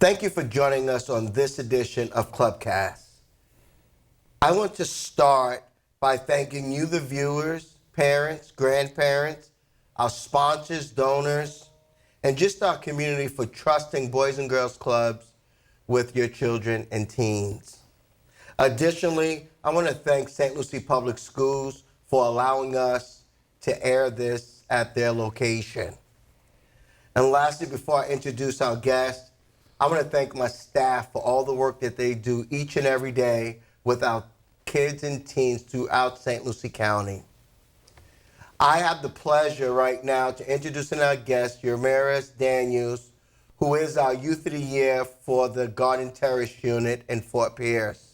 Thank you for joining us on this edition of Clubcast. I want to start by thanking you, the viewers, parents, grandparents, our sponsors, donors, and just our community for trusting Boys and Girls Clubs with your children and teens. Additionally, I want to thank St. Lucie Public Schools for allowing us to air this at their location. And lastly, before I introduce our guest, I want to thank my staff for all the work that they do each and every day with our kids and teens throughout St. Lucie County. I have the pleasure right now to introducing our guest, Ramirez Daniels, who is our Youth of the Year for the Garden Terrace unit in Fort Pierce.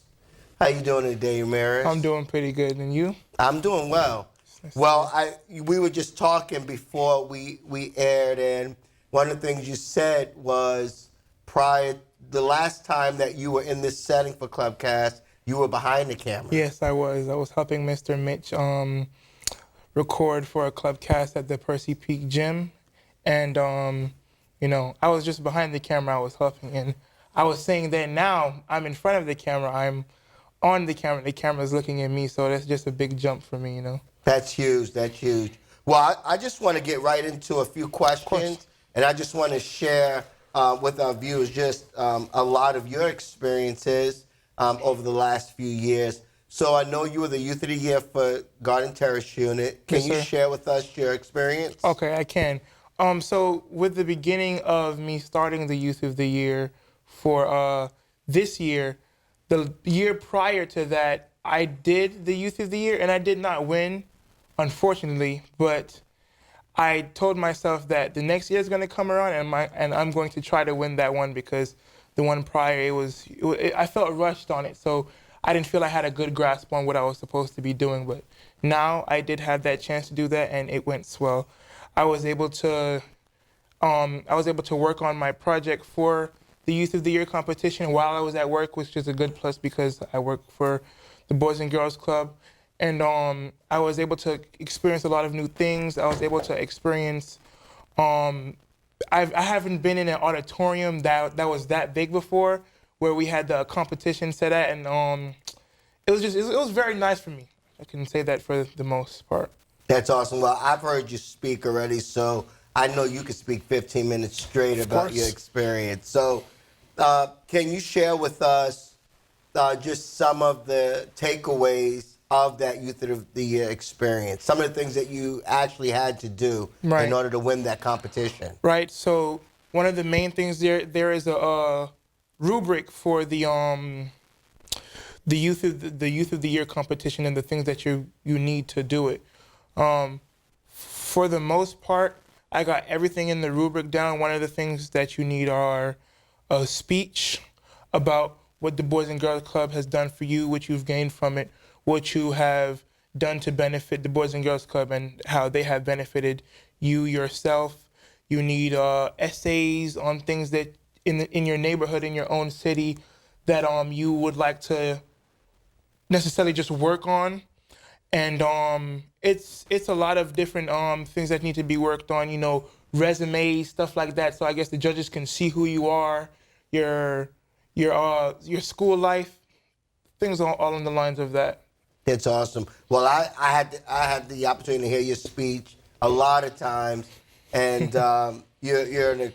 How you doing today, Ramirez? I'm doing pretty good, and you? I'm doing well. Well, we were just talking before we aired, and one of the things you said was the last time that you were in this setting for Clubcast, you were behind the camera. Yes, I was. I was helping Mr. Mitch record for a Clubcast at the Percy Peak Gym, and I was just behind the camera. I was helping, and I was saying that now I'm in front of the camera. I'm on the camera. The camera's looking at me, so that's just a big jump for me, That's huge. That's huge. Well, I just want to get right into a few questions, and I just want to share with our viewers just a lot of your experiences over the last few years. So I know you were the Youth of the Year for Garden Terrace Unit. Can you share with us your experience? Okay, I can. So with the beginning of me starting the Youth of the Year for this year, the year prior to that, I did the Youth of the Year, and I did not win, unfortunately, but I told myself that the next year is going to come around, and I'm going to try to win that one, because the one prior, I felt rushed on it, so I didn't feel I had a good grasp on what I was supposed to be doing. But now I did have that chance to do that, and it went swell. I was able to work on my project for the Youth of the Year competition while I was at work, which is a good plus because I work for the Boys and Girls Club. And I was able to experience a lot of new things. I was able to experience, I haven't been in an auditorium that was that big before, where we had the competition set at, and it was very nice for me. I can say that for the most part. That's awesome. Well, I've heard you speak already, so I know you could speak 15 minutes straight about your experience. So can you share with us just some of the takeaways of that Youth of the Year experience, some of the things that you actually had to do in order to win that competition? Right. So one of the main things there is a rubric for the Youth of the Year competition and the things that you need to do it. For the most part, I got everything in the rubric down. One of the things that you need are a speech about what the Boys and Girls Club has done for you, what you've gained from it, what you have done to benefit the Boys and Girls Club, and how they have benefited you yourself. You need essays on things that in your neighborhood, in your own city, that you would like to necessarily just work on. And it's a lot of different things that need to be worked on, resumes, stuff like that. So I guess the judges can see who you are, your school life, things all along the lines of that. That's awesome. Well, I had the opportunity to hear your speech a lot of times, and you're an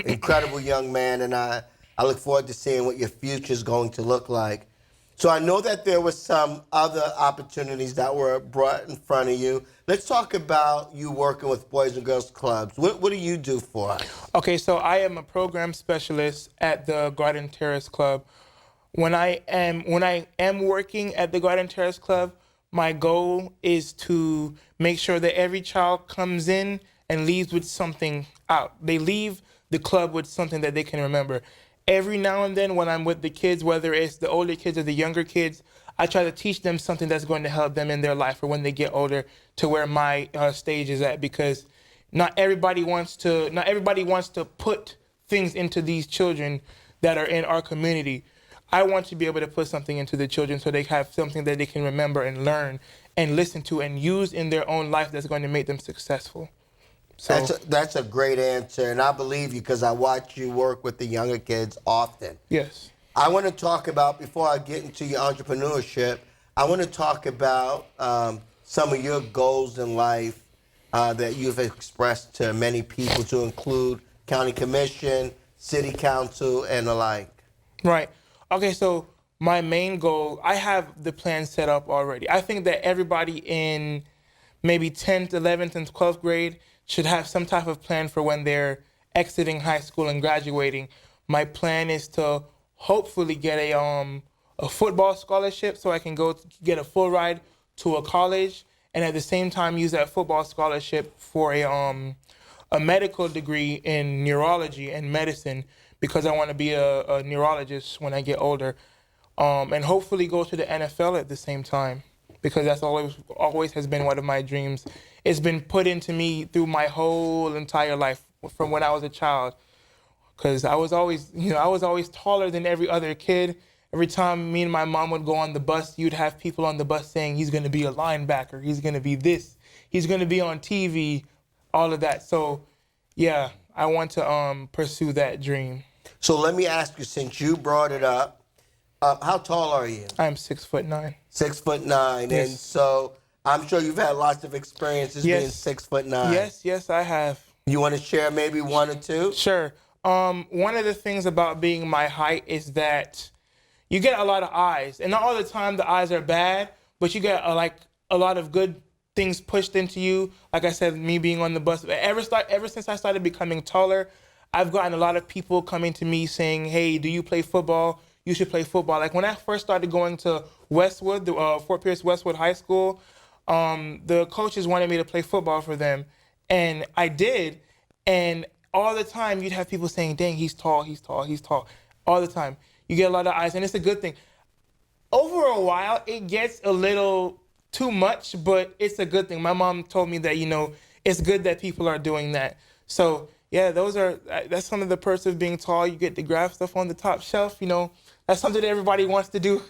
incredible young man, and I look forward to seeing what your future is going to look like. So I know that there were some other opportunities that were brought in front of you. Let's talk about you working with Boys and Girls Clubs. What do you do for us? Okay, so I am a program specialist at the Garden Terrace Club. When I am working at the Garden Terrace Club, my goal is to make sure that every child comes in and leaves with something out. They leave the club with something that they can remember. Every now and then when I'm with the kids, whether it's the older kids or the younger kids, I try to teach them something that's going to help them in their life or when they get older to where my stage is at, because not everybody wants to put things into these children that are in our community. I want to be able to put something into the children so they have something that they can remember and learn and listen to and use in their own life that's going to make them successful. So That's a great answer, and I believe you because I watch you work with the younger kids often. yes. I want to talk about, before I get into your entrepreneurship, I want to talk about some of your goals in life that you've expressed to many people, to include county commission, city council, and the like. Right. Okay, so my main goal, I have the plan set up already. I think that everybody in maybe 10th, 11th, and 12th grade should have some type of plan for when they're exiting high school and graduating. My plan is to hopefully get a football scholarship so I can go get a full ride to a college, and at the same time use that football scholarship for a medical degree in neurology and medicine, because I want to be a neurologist when I get older, and hopefully go to the NFL at the same time, because that's always has been one of my dreams. It's been put into me through my whole entire life from when I was a child, because I was always taller than every other kid. Every time me and my mom would go on the bus, you'd have people on the bus saying he's going to be a linebacker, he's going to be this, he's going to be on TV, all of that. So, yeah, I want to pursue that dream. So let me ask you, since you brought it up, how tall are you? I'm 6'9". 6'9", Yes. and so I'm sure you've had lots of experiences being 6'9". Yes, I have. You want to share maybe one or two? Sure. One of the things about being my height is that you get a lot of eyes, and not all the time the eyes are bad, but you get a lot of good things pushed into you. Like I said, me being on the bus, ever since I started becoming taller, I've gotten a lot of people coming to me saying, "Hey, do you play football? You should play football." Like when I first started going to Westwood, Fort Pierce Westwood High School, the coaches wanted me to play football for them, and I did. And all the time, you'd have people saying, "Dang, he's tall, he's tall, he's tall," all the time. You get a lot of eyes, and it's a good thing. Over a while, it gets a little too much, but it's a good thing. My mom told me that, it's good that people are doing that. So, yeah, that's some of the perks of being tall. You get to grab stuff on the top shelf, That's something that everybody wants to do.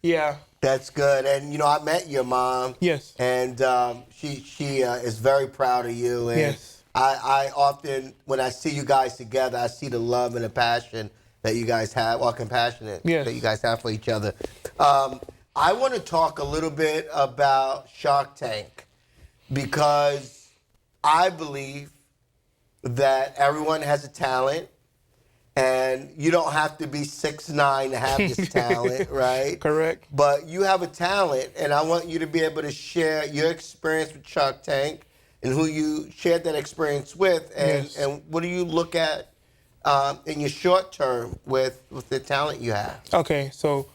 Yeah. That's good. And, I met your mom. Yes. And she is very proud of you. And Yes. I often, when I see you guys together, I see the love and the passion that you guys have, or compassionate that you guys have for each other. I want to talk a little bit about Shark Tank, because I believe that everyone has a talent, and you don't have to be 6'9" to have this talent, right? Correct. But you have a talent, and I want you to be able to share your experience with Shark Tank and who you shared that experience with, and what do you look at in your short term with the talent you have? Okay, so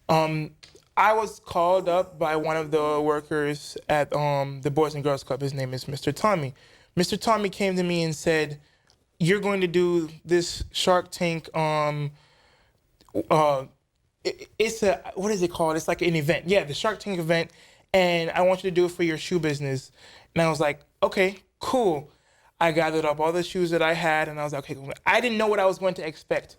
I was called up by one of the workers at the Boys and Girls Club. His name is Mr. Tommy. Mr. Tommy came to me and said, "You're going to do this Shark Tank, it's what is it called? It's like an event. Yeah, the Shark Tank event, and I want you to do it for your shoe business." And I was like, okay, cool. I gathered up all the shoes that I had, and I was like, okay, cool. I didn't know what I was going to expect.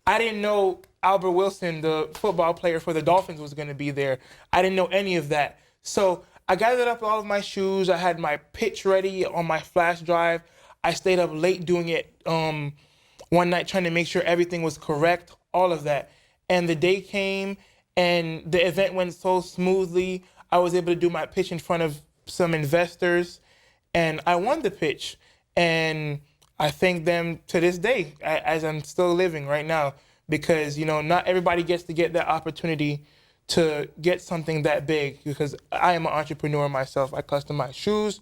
I didn't know Albert Wilson, the football player for the Dolphins, was going to be there. I didn't know any of that. So I gathered up all of my shoes. I had my pitch ready on my flash drive. I stayed up late doing it one night, trying to make sure everything was correct, all of that. And the day came, and the event went so smoothly. I was able to do my pitch in front of some investors, and I won the pitch. And I thank them to this day, as I'm still living right now, because, not everybody gets to get that opportunity to get something that big, because I am an entrepreneur myself. I customize shoes,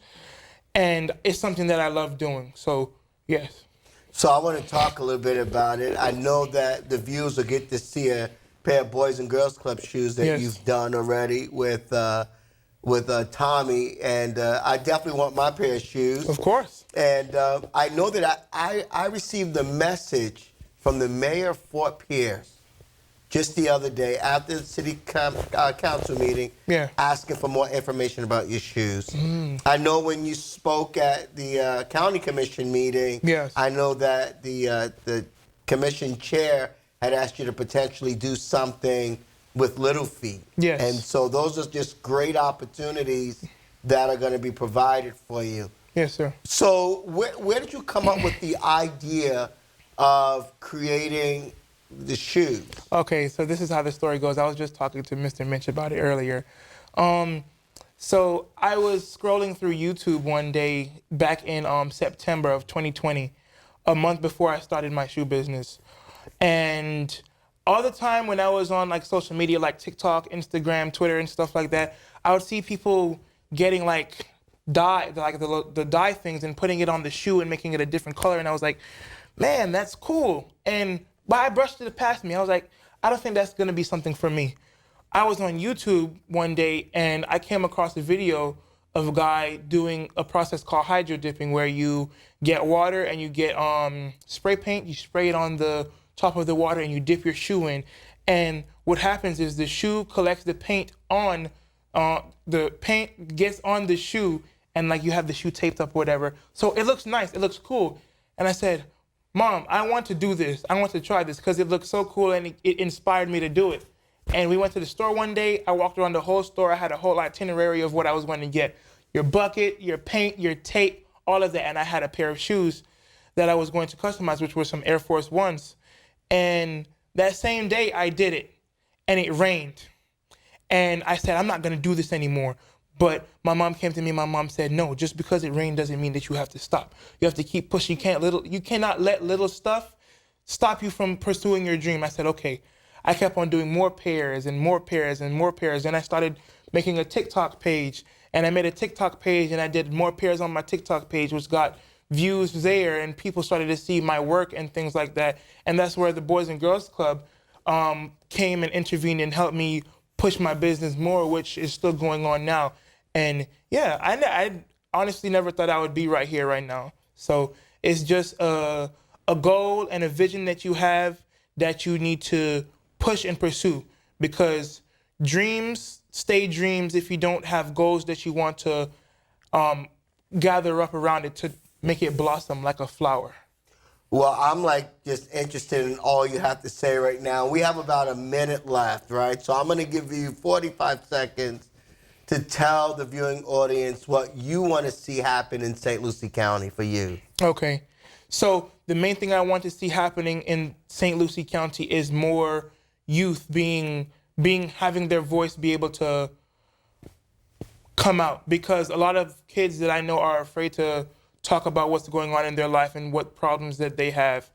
and it's something that I love doing. So, yes. So I want to talk a little bit about it. I know that the viewers will get to see a pair of Boys and Girls Club shoes that you've done already with Tommy, and I definitely want my pair of shoes. Of course. And I know that I received a message from the mayor of Fort Pierce just the other day after the city council meeting, asking for more information about your shoes. I know when you spoke at the county commission meeting, I know that the commission chair had asked you to potentially do something with Little Feet. Yes. And so those are just great opportunities that are going to be provided for you. Yes, sir. So where did you come up with the idea of creating the shoes? Okay, so this is how the story goes. I was just talking to Mr. Minch about it earlier. So I was scrolling through YouTube one day back in September of 2020, a month before I started my shoe business. And all the time when I was on like social media, like TikTok, Instagram, Twitter, and stuff like that, I would see people getting like dye, like the dye things and putting it on the shoe and making it a different color. And I was like, man, that's cool. But I brushed it past me. I was like, I don't think that's gonna be something for me. I was on YouTube one day and I came across a video of a guy doing a process called hydro dipping, where you get water and you get spray paint, you spray it on the top of the water and you dip your shoe in. And what happens is the shoe collects the paint on, the paint gets on the shoe, and like you have the shoe taped up or whatever. So it looks nice, it looks cool. And I said, Mom, I want to do this. I want to try this because it looks so cool and it inspired me to do it. And we went to the store one day. I walked around the whole store. I had a whole itinerary of what I was going to get. Your bucket, your paint, your tape, all of that. And I had a pair of shoes that I was going to customize, which were some Air Force Ones. And that same day I did it, and it rained. And I said, I'm not going to do this anymore. But my mom came to me. My mom said, no, just because it rained doesn't mean that you have to stop. You have to keep pushing. You cannot let little stuff stop you from pursuing your dream. I said, okay. I kept on doing more pairs and more pairs and more pairs. And I started making a TikTok page. And I made a TikTok page and I did more pairs on my TikTok page, which got views there. And people started to see my work and things like that. And that's where the Boys and Girls Club came and intervened and helped me push my business more, which is still going on now. And yeah, I honestly never thought I would be right here right now. So it's just a goal and a vision that you have that you need to push and pursue, because dreams stay dreams if you don't have goals that you want to gather up around it to make it blossom like a flower. Well, I'm like just interested in all you have to say right now. We have about a minute left, right? So I'm going to give you 45 seconds to tell the viewing audience what you want to see happen in St. Lucie County for you. Okay. So the main thing I want to see happening in St. Lucie County is more youth having their voice be able to come out, because a lot of kids that I know are afraid to talk about what's going on in their life and what problems that they have.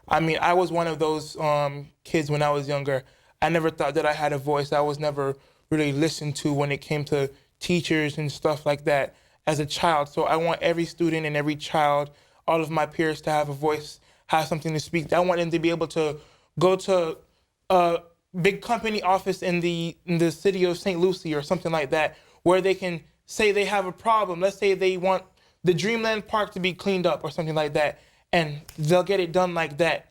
I mean, I was one of those kids when I was younger. I never thought that I had a voice. I was never really listened to when it came to teachers and stuff like that as a child. So I want every student and every child, all of my peers, to have a voice, have something to speak. I want them to be able to go to a big company office in the city of St. Lucie or something like that, where they can say they have a problem. Let's say they want the Dreamland Park to be cleaned up or something like that, and they'll get it done like that.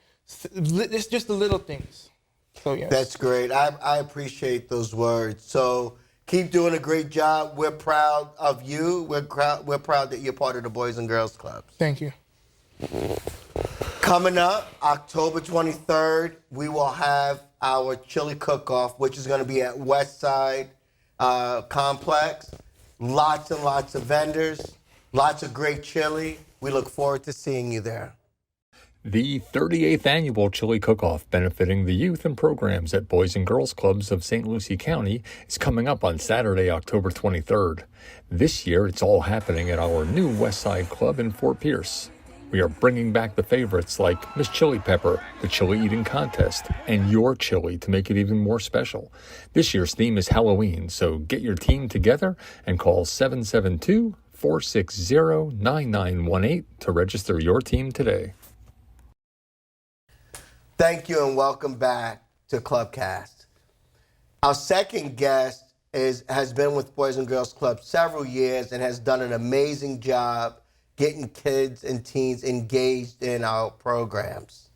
It's just the little things. So yes. That's great. I appreciate those words. So keep doing a great job. We're proud of you. We're proud that you're part of the Boys and Girls Clubs. Thank you. Coming up, October 23rd, we will have our chili cook-off, which is going to be at Westside Complex. Lots and lots of vendors, lots of great chili. We look forward to seeing you there. The 38th Annual Chili Cook-Off, benefiting the youth and programs at Boys and Girls Clubs of St. Lucie County, is coming up on Saturday, October 23rd. This year, it's all happening at our new Westside Club in Fort Pierce. We are bringing back the favorites like Miss Chili Pepper, the Chili Eating Contest, and Your Chili to make it even more special. This year's theme is Halloween, so get your team together and call 772-460-9918 to register your team today. Thank you and welcome back to Clubcast. Our second guest has been with Boys and Girls Club several years and has done an amazing job getting kids and teens engaged in our programs.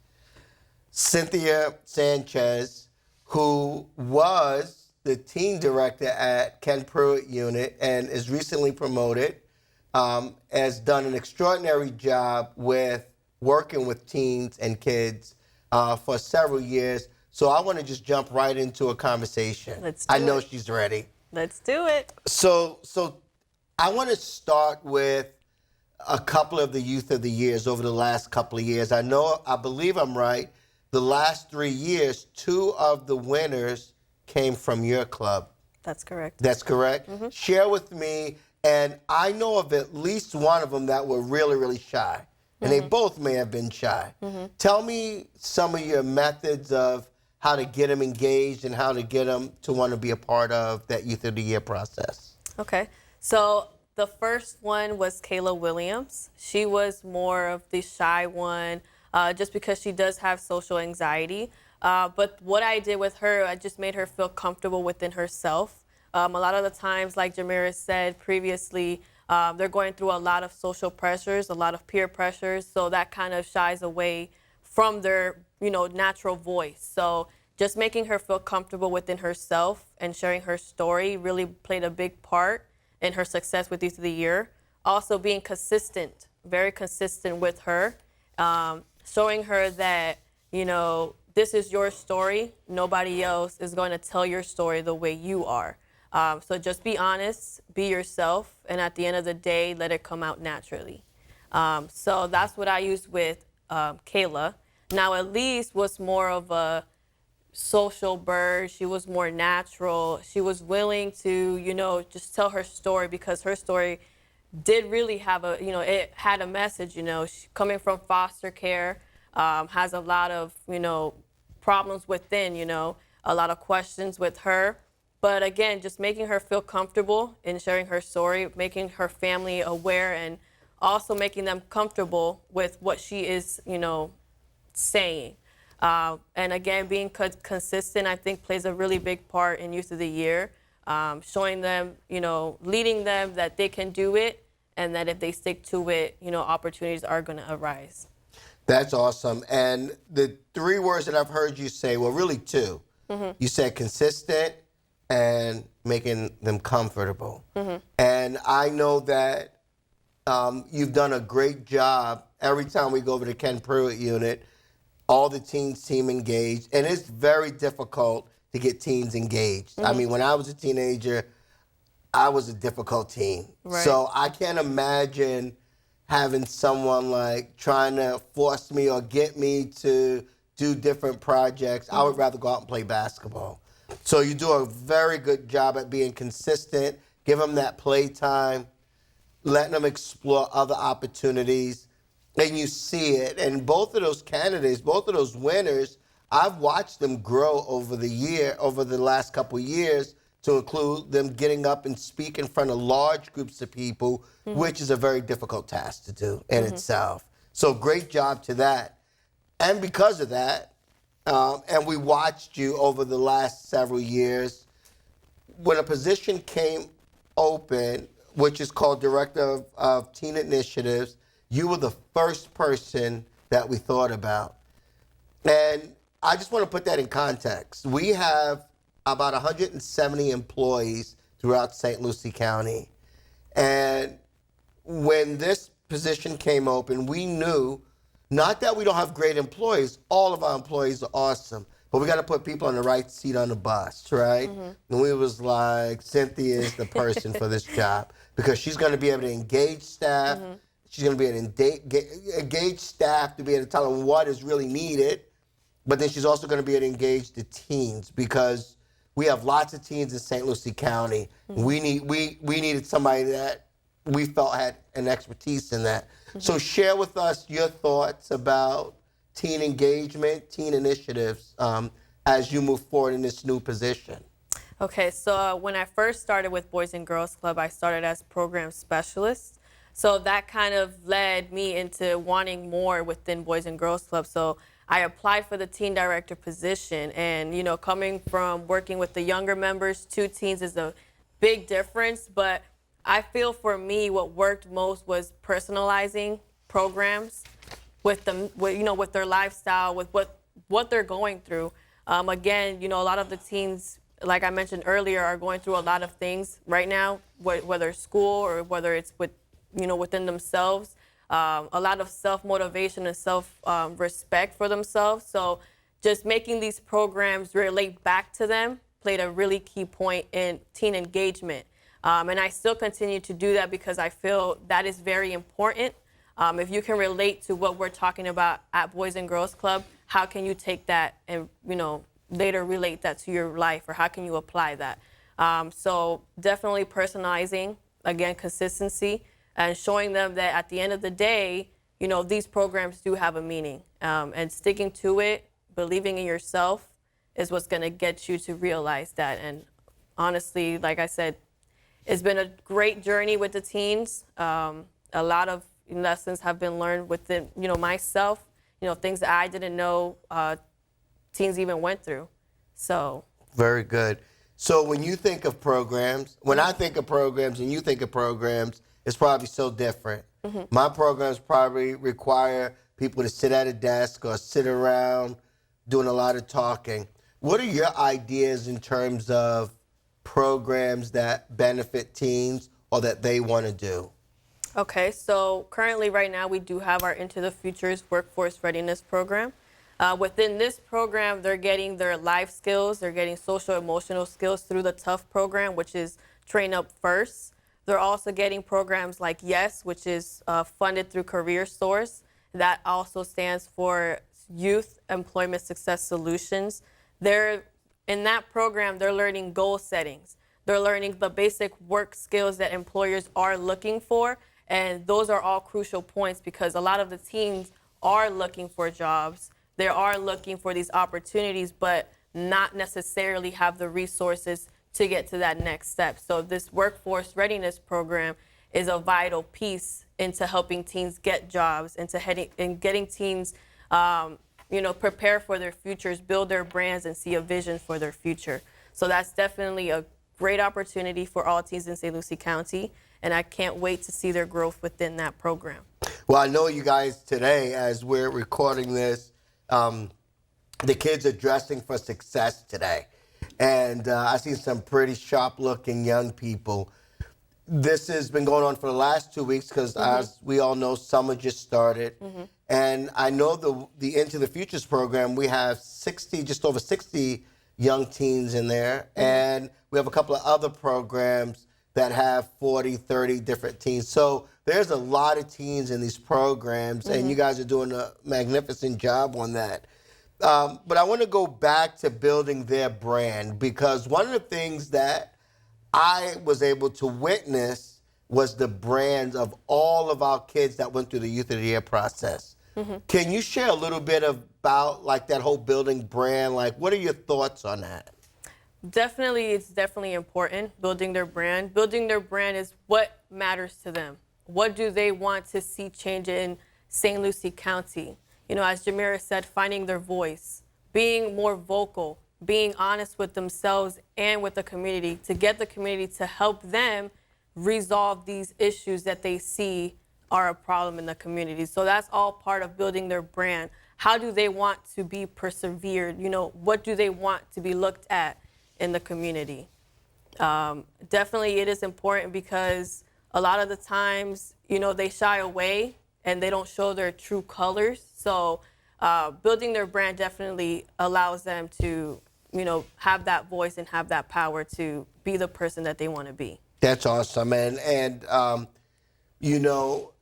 Cynthia Sanchez, who was the teen director at Ken Pruitt Unit and is recently promoted, has done an extraordinary job with working with teens and kids for several years. So I want to just jump right into a conversation. I know she's ready. Let's do it. So I want to start with a couple of the Youth of the Years over the last couple of years. I believe I'm right. The last 3 years, 2 of the winners came from your club. That's correct. That's correct? Mm-hmm. Share with me, and I know of at least one of them that were really, really shy. And they both may have been shy. Tell me some of your methods of how to get them engaged and how to get them to want to be a part of that Youth of the Year process. Okay. So the first one was Kayla Williams. She was more of the shy one just because she does have social anxiety. But what I did with her, I just made her feel comfortable within herself. A lot of the times, like Jameirez said previously, they're going through a lot of social pressures, a lot of peer pressures, so that kind of shies away from their, natural voice. So just making her feel comfortable within herself and sharing her story really played a big part in her success with Youth of the Year. Also being consistent, very consistent with her, showing her that, this is your story. Nobody else is going to tell your story the way you are. So just be honest, be yourself, and at the end of the day, let it come out naturally. So that's what I used with Kayla. Now, Elise was more of a social bird. She was more natural. She was willing to, just tell her story because her story did really have it had a message, She, coming from foster care, has a lot of, problems within, a lot of questions with her. But again, just making her feel comfortable in sharing her story, making her family aware, and also making them comfortable with what she is, saying. And again, being consistent, I think, plays a really big part in Youth of the Year, showing them, leading them that they can do it, and that if they stick to it, opportunities are going to arise. That's awesome. And the 3 words that I've heard you say, well, really 2. You said consistent and making them comfortable. And I know that you've done a great job. Every time we go over to Ken Pruitt unit, all the teens seem engaged. And it's very difficult to get teens engaged. I mean, when I was a teenager, I was a difficult teen. Right. So I can't imagine having someone like trying to force me or get me to do different projects. I would rather go out and play basketball. So you do a very good job at being consistent, give them that play time, letting them explore other opportunities, and you see it. And both of those candidates, both of those winners, I've watched them grow over the last couple of years, to include them getting up and speak in front of large groups of people, which is a very difficult task to do in itself. So great job to that. And because of that, and we watched you over the last several years, when a position came open, which is called Director of Teen Initiatives, you were the first person that we thought about. And I just want to put that in context. We have about 170 employees throughout St. Lucie County. And when this position came open, we knew, not that we don't have great employees, all of our employees are awesome, but we got to put people on the right seat on the bus, right? And we was like, Cynthia is the person for this job because she's going to be able to engage staff. She's going to be able to engage staff to be able to tell them what is really needed, but then she's also going to be able to engage the teens because we have lots of teens in St. Lucie County. We needed somebody that we felt had an expertise in that. So share with us your thoughts about teen engagement, teen initiatives as you move forward in this new position. Okay, so when I first started with Boys and Girls Club, I started as program specialist. So that kind of led me into wanting more within Boys and Girls Club. So I applied for the teen director position, and coming from working with the younger members to teens is a big difference, but I feel for me what worked most was personalizing programs with them, with their lifestyle, with what they're going through. Again, a lot of the teens, like I mentioned earlier, are going through a lot of things right now, whether it's school or whether it's within themselves. A lot of self-motivation and self-respect for themselves. So just making these programs relate back to them played a really key point in teen engagement. And I still continue to do that because I feel that is very important. If you can relate to what we're talking about at Boys and Girls Club, how can you take that and, later relate that to your life, or how can you apply that? So definitely personalizing, again, consistency, and showing them that at the end of the day, these programs do have a meaning. And sticking to it, believing in yourself is what's going to get you to realize that. And honestly, like I said, it's been a great journey with the teens. A lot of lessons have been learned within, myself, things that I didn't know teens even went through. So. Very good. So when you think of programs, when I think of programs and you think of programs, it's probably so different. Mm-hmm. My programs probably require people to sit at a desk or sit around doing a lot of talking. What are your ideas in terms of programs that benefit teens or that they want to do? Okay, so currently right now we do have our Into the Futures Workforce Readiness program. Within this program, they're getting their life skills, they're getting social emotional skills through the TOUGH program, which is Train Up First. They're also getting programs like YES, which is funded through Career Source. That also stands for Youth Employment Success Solutions. In that program, they're learning goal settings. They're learning the basic work skills that employers are looking for. And those are all crucial points because a lot of the teens are looking for jobs. They are looking for these opportunities, but not necessarily have the resources to get to that next step. So this workforce readiness program is a vital piece into helping teens get jobs, and getting teens, prepare for their futures, build their brands, and see a vision for their future. So that's definitely a great opportunity for all teens in St. Lucie County, and I can't wait to see their growth within that program. Well, I know you guys today, as we're recording this, the kids are dressing for success today. And I see some pretty sharp-looking young people. This has been going on for the last 2 weeks because, as we all know, summer just started. Mm-hmm. And I know the Into the Futures program, we have just over 60 young teens in there. Mm-hmm. And we have a couple of other programs that have 40, 30 different teens. So there's a lot of teens in these programs, and you guys are doing a magnificent job on that. But I want to go back to building their brand, because one of the things that I was able to witness was the brands of all of our kids that went through the Youth of the Year process. Mm-hmm. Can you share a little bit about that whole building brand? What are your thoughts on that? Definitely, it's definitely important, building their brand. Building their brand is what matters to them. What do they want to see change in St. Lucie County? As Jameirez said, finding their voice, being more vocal, being honest with themselves and with the community to get the community to help them resolve these issues that they see are a problem in the community. So that's all part of building their brand. How do they want to be persevered? What do they want to be looked at in the community? Definitely it is important because a lot of the times, they shy away and they don't show their true colors. So building their brand definitely allows them to, have that voice and have that power to be the person that they want to be. That's awesome. And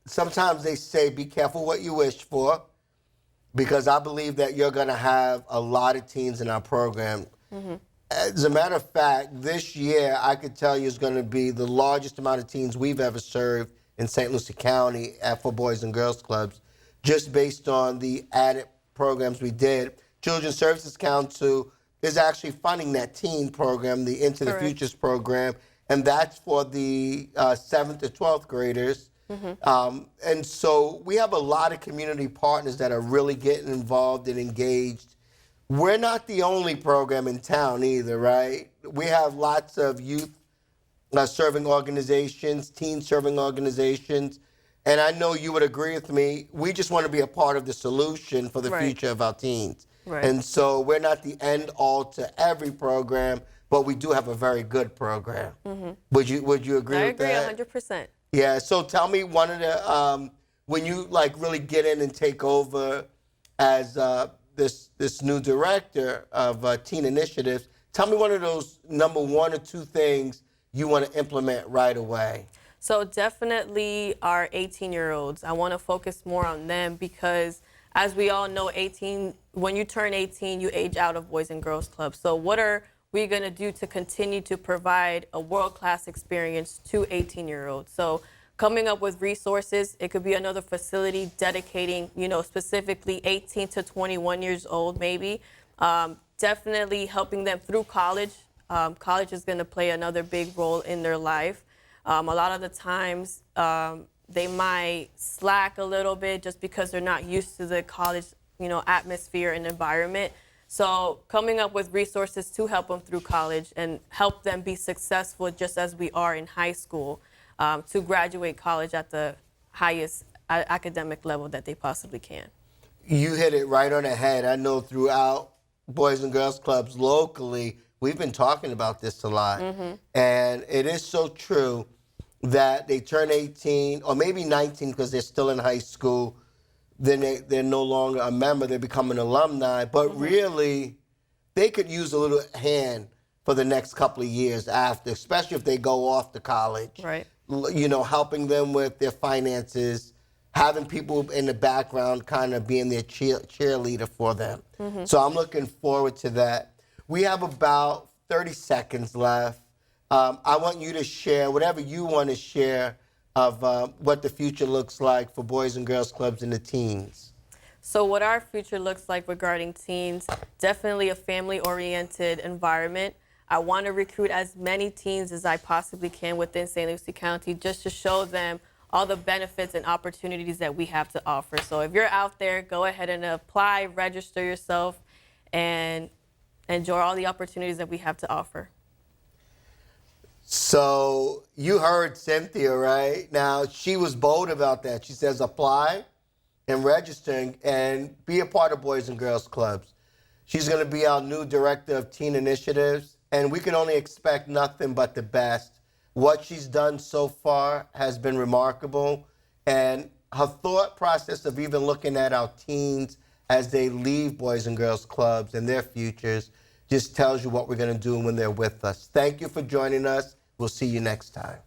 sometimes they say, be careful what you wish for, because I believe that you're going to have a lot of teens in our program. Mm-hmm. As a matter of fact, this year, I could tell you is going to be the largest amount of teens we've ever served in St. Lucie County for Boys and Girls Clubs, just based on the added programs we did. Children's Services Council is actually funding that teen program, the Into the Futures program, and that's for the 7th to 12th graders. Mm-hmm. And so we have a lot of community partners that are really getting involved and engaged. We're not the only program in town either, right? We have lots of youth serving organizations, teen serving organizations, and I know you would agree with me. We just want to be a part of the solution for the future of our teens. Right. And so we're not the end all to every program, but we do have a very good program. Mm-hmm. Would you agree with that? I agree 100%. Yeah, so tell me one of the, when you really get in and take over as this new director of teen initiatives, tell me one of those number one or two things you want to implement right away? So definitely our 18-year-olds. I want to focus more on them because, as we all know, when you turn 18, you age out of Boys and Girls Club. So what are we going to do to continue to provide a world-class experience to 18-year-olds? So coming up with resources, it could be another facility dedicating, specifically 18 to 21 years old, maybe. Definitely helping them through college. College is going to play another big role in their life. A lot of the times, they might slack a little bit just because they're not used to the college, atmosphere and environment. So coming up with resources to help them through college and help them be successful just as we are in high school, to graduate college at the highest academic level that they possibly can. You hit it right on the head. I know throughout Boys and Girls Clubs locally, we've been talking about this a lot. And it is so true that they turn 18 or maybe 19 because they're still in high school. Then they're no longer a member, they become an alumni. But really, they could use a little hand for the next couple of years after, especially if they go off to college. Right. Helping them with their finances, having people in the background kind of being their cheerleader for them. So I'm looking forward to that. We have about 30 seconds left. I want you to share whatever you want to share of what the future looks like for Boys and Girls Clubs and the teens. So what our future looks like regarding teens, definitely a family-oriented environment. I want to recruit as many teens as I possibly can within St. Lucie County just to show them all the benefits and opportunities that we have to offer. So if you're out there, go ahead and apply, register yourself, and enjoy all the opportunities that we have to offer. So you heard Cynthia, right? Now, she was bold about that. She says apply and register and be a part of Boys and Girls Clubs. She's going to be our new director of teen initiatives, and we can only expect nothing but the best. What she's done so far has been remarkable, and her thought process of even looking at our teens as they leave Boys and Girls Clubs and their futures just tells you what we're going to do when they're with us. Thank you for joining us. We'll see you next time.